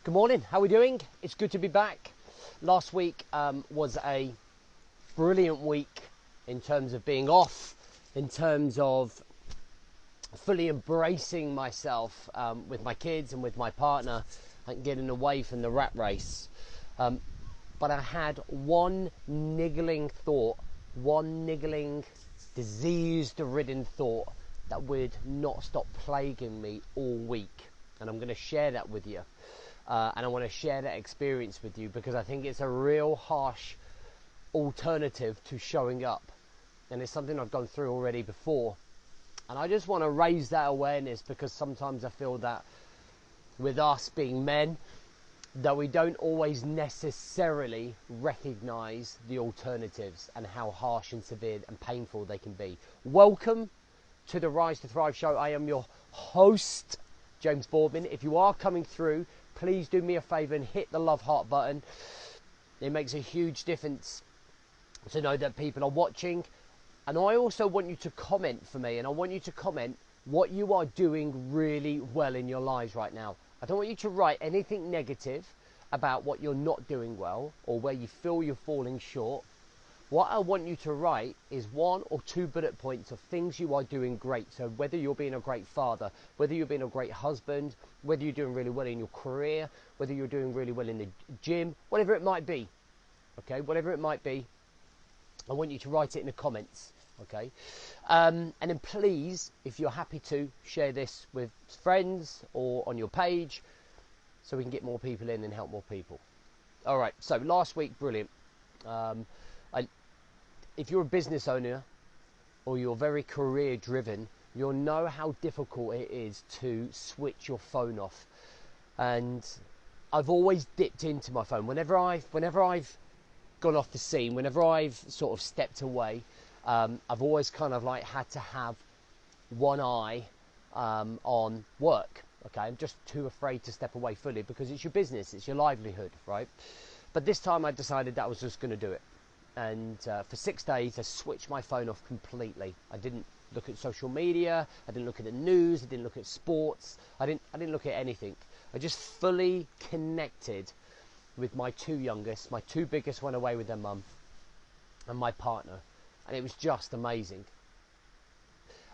Good morning, how are we doing? It's good to be back. Last week was a brilliant week in terms of being off, in terms of fully embracing myself with my kids and with my partner and getting away from the rat race. But I had one niggling thought, one niggling disease-ridden thought that would not stop plaguing me all week. And I'm going to share that with you. And I want to share that experience with you because I think it's a real harsh alternative to showing up. And it's something I've gone through already before. And I just want to raise that awareness because sometimes I feel that with us being men, that we don't always necessarily recognize the alternatives and how harsh and severe and painful they can be. Welcome to the Rise to Thrive show. I am your host, James Boardman. If you are coming through, please do me a favour and hit the love heart button. It makes a huge difference to know that people are watching. And I also want you to comment for me, and I want you to comment what you are doing really well in your lives right now. I don't want you to write anything negative about what you're not doing well or where you feel you're falling short. What I want you to write is 1 or 2 bullet points of things you are doing great. So whether you're being a great father, whether you're being a great husband, whether you're doing really well in your career, whether you're doing really well in the gym, whatever it might be, okay, whatever it might be, I want you to write it in the comments, okay? And then please, if you're happy to, share this with friends or on your page so we can get more people in and help more people. All right, so last week, brilliant. If you're a business owner or you're very career driven, you'll know how difficult it is to switch your phone off. And I've always dipped into my phone. Whenever I've gone off the scene, whenever I've sort of stepped away, I've always kind of like had to have one eye on work. Okay, I'm just too afraid to step away fully because it's your business, it's your livelihood, right? But this time I decided that I was just going to do it. And for 6 days, I switched my phone off completely. I didn't look at social media. I didn't look at the news. I didn't look at sports. I didn't look at anything. I just fully connected with my 2 youngest. My 2 biggest went away with their mum and my partner. And it was just amazing.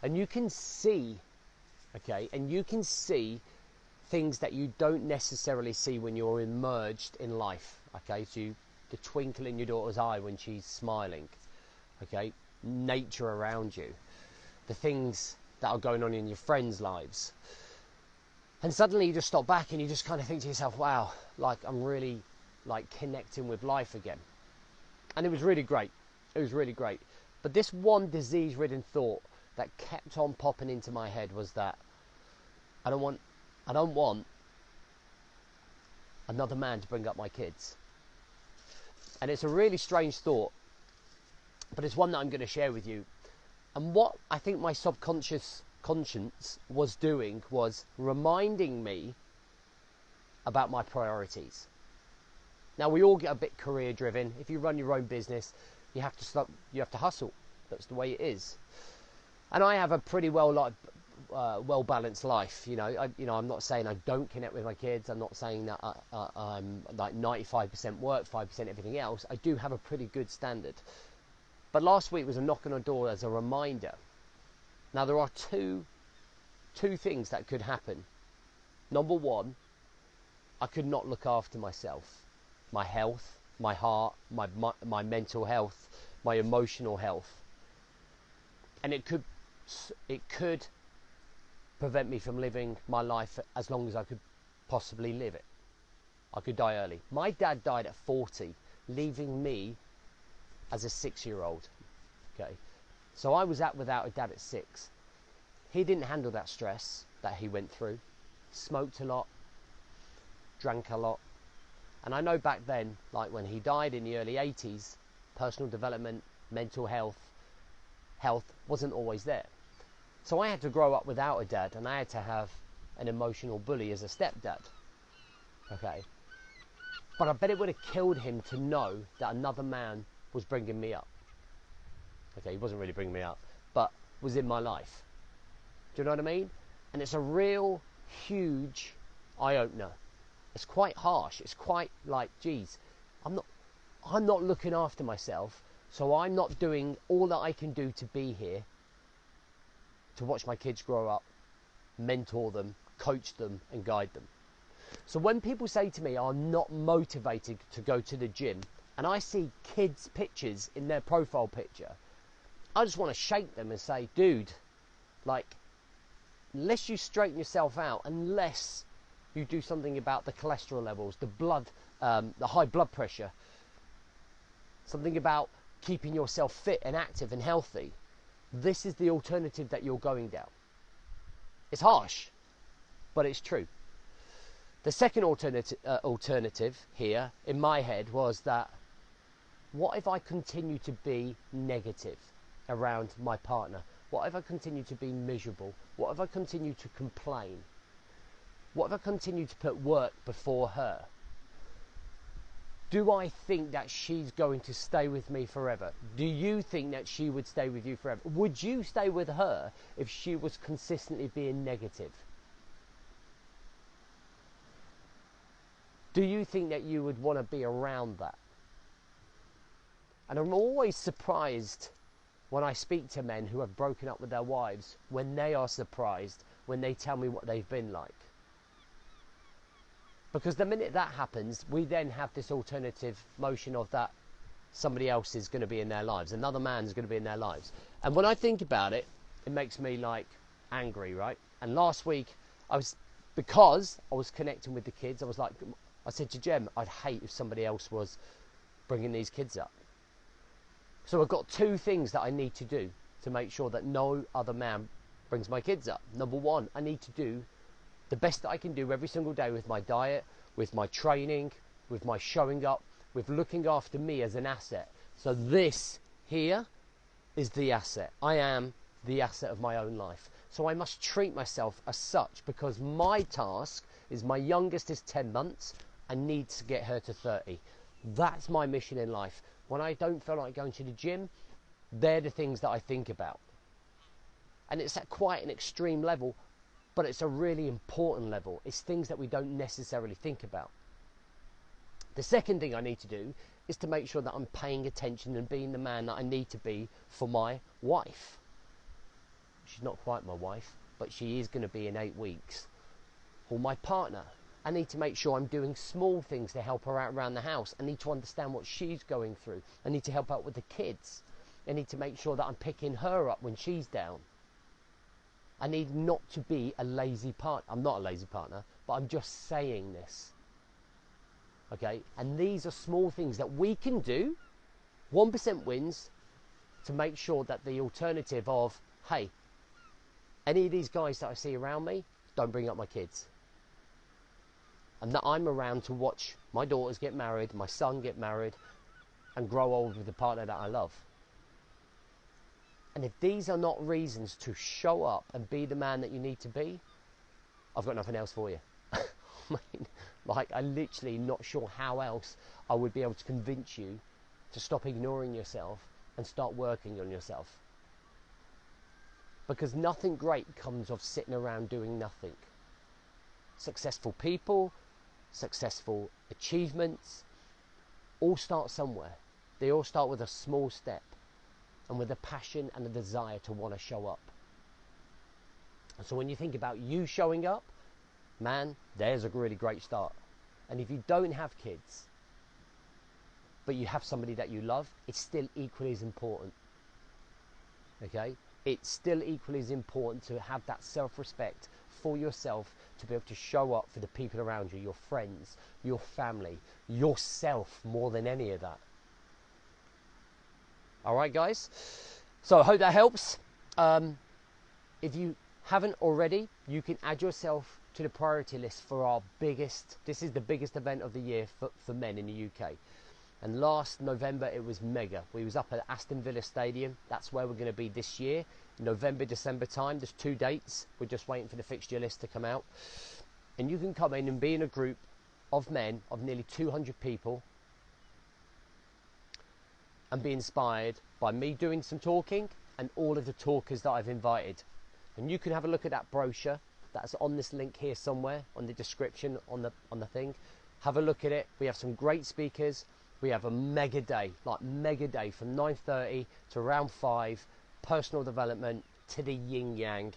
And you can see, okay, and you can see things that you don't necessarily see when you're immersed in life, okay? So the twinkle in your daughter's eye when she's smiling, okay, nature around you, the things that are going on in your friends' lives. And suddenly you just stop back and you just kind of think to yourself, wow, like I'm really like connecting with life again. And it was really great. It was really great. But this one disease-ridden thought that kept on popping into my head was that I don't want another man to bring up my kids. And it's a really strange thought, but it's one that I'm going to share with you. And what I think my subconscious conscience was doing was reminding me about my priorities. Now, we all get a bit career driven. If you run your own business, you have to hustle. That's the way it is. And I have a pretty well balanced life. I'm not saying I don't connect with my kids. I'm not saying that I'm like 95% work, 5% everything else. I do have a pretty good standard. But last week was a knock on the door as a reminder. Now there are two things that could happen. Number one, I could not look after myself, my health, my heart, my mental health, my emotional health, and it could prevent me from living my life as long as I could possibly live it. I could die early. My dad died at 40, leaving me as a 6-year-old. Okay, so I was without a dad at 6. He didn't handle that stress that he went through. Smoked a lot, drank a lot, and I know back then, like when he died in the early 80s, personal development, mental health wasn't always there. So I had to grow up without a dad, and I had to have an emotional bully as a stepdad. Okay. But I bet it would have killed him to know that another man was bringing me up. Okay, he wasn't really bringing me up, but was in my life. Do you know what I mean? And it's a real huge eye-opener, It's quite harsh. It's quite like, geez, I'm not looking after myself, so I'm not doing all that I can do to be here, to watch my kids grow up, mentor them, coach them, and guide them. So when people say to me, I'm not motivated to go to the gym, and I see kids' pictures in their profile picture, I just want to shake them and say, dude, like, unless you straighten yourself out, unless you do something about the cholesterol levels, the high blood pressure, something about keeping yourself fit and active and healthy, this is the alternative that you're going down. It's harsh, but it's true. The second alternative here in my head was that, what if I continue to be negative around my partner? What if I continue to be miserable? What if I continue to complain? What if I continue to put work before her? Do I think that she's going to stay with me forever? Do you think that she would stay with you forever? Would you stay with her if she was consistently being negative? Do you think that you would want to be around that? And I'm always surprised when I speak to men who have broken up with their wives, when they are surprised when they tell me what they've been like. Because the minute that happens, we then have this alternative motion of that somebody else is going to be in their lives. Another man is going to be in their lives. And when I think about it, it makes me like angry, right? And last week, because I was connecting with the kids, I said to Jem, I'd hate if somebody else was bringing these kids up. So I've got two things that I need to do to make sure that no other man brings my kids up. Number one, I need to do the best that I can do every single day with my diet, with my training, with my showing up, with looking after me as an asset. So this here is the asset. I am the asset of my own life. So I must treat myself as such, because my task is, my youngest is 10 months. I need to get her to 30. That's my mission in life. When I don't feel like going to the gym, they're the things that I think about. And it's at quite an extreme level, but it's a really important level. It's things that we don't necessarily think about. The second thing I need to do is to make sure that I'm paying attention and being the man that I need to be for my wife. She's not quite my wife, but she is going to be in 8 weeks. Or my partner. I need to make sure I'm doing small things to help her out around the house. I need to understand what she's going through. I need to help out with the kids. I need to make sure that I'm picking her up when she's down. I need not to be a lazy partner. I'm not a lazy partner, but I'm just saying this. Okay? And these are small things that we can do, 1% wins, to make sure that the alternative of, hey, any of these guys that I see around me, don't bring up my kids. And that I'm around to watch my daughters get married, my son get married, and grow old with the partner that I love. And if these are not reasons to show up and be the man that you need to be, I've got nothing else for you. I mean, like, I'm literally not sure how else I would be able to convince you to stop ignoring yourself and start working on yourself. Because nothing great comes of sitting around doing nothing. Successful people, successful achievements, all start somewhere. They all start with a small step and with a passion and a desire to want to show up. And so when you think about you showing up, man, there's a really great start. And if you don't have kids, but you have somebody that you love, it's still equally as important. Okay? It's still equally as important to have that self-respect for yourself, to be able to show up for the people around you, your friends, your family, yourself, more than any of that. All right, guys? So I hope that helps. If you haven't already, you can add yourself to the priority list for our biggest, this is the biggest event of the year for men in the UK. And last November, it was mega. We was up at Aston Villa Stadium. That's where we're going to be this year. November, December time. There's 2 dates. We're just waiting for the fixture list to come out. And you can come in and be in a group of men, of nearly 200 people, and be inspired by me doing some talking and all of the talkers that I've invited. And you can have a look at that brochure that's on this link here somewhere on the description on the thing. Have a look at it. We have some great speakers. We have a mega day from 9:30 to around 5, personal development to the yin yang,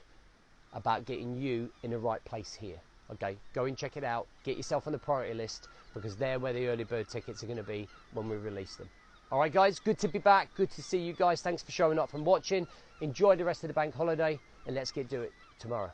about getting you in the right place here. Okay, go and check it out. Get yourself on the priority list, because they're where the early bird tickets are going to be when we release them. All right, guys, good to be back. Good to see you guys. Thanks for showing up and watching. Enjoy the rest of the bank holiday, and let's get to it tomorrow.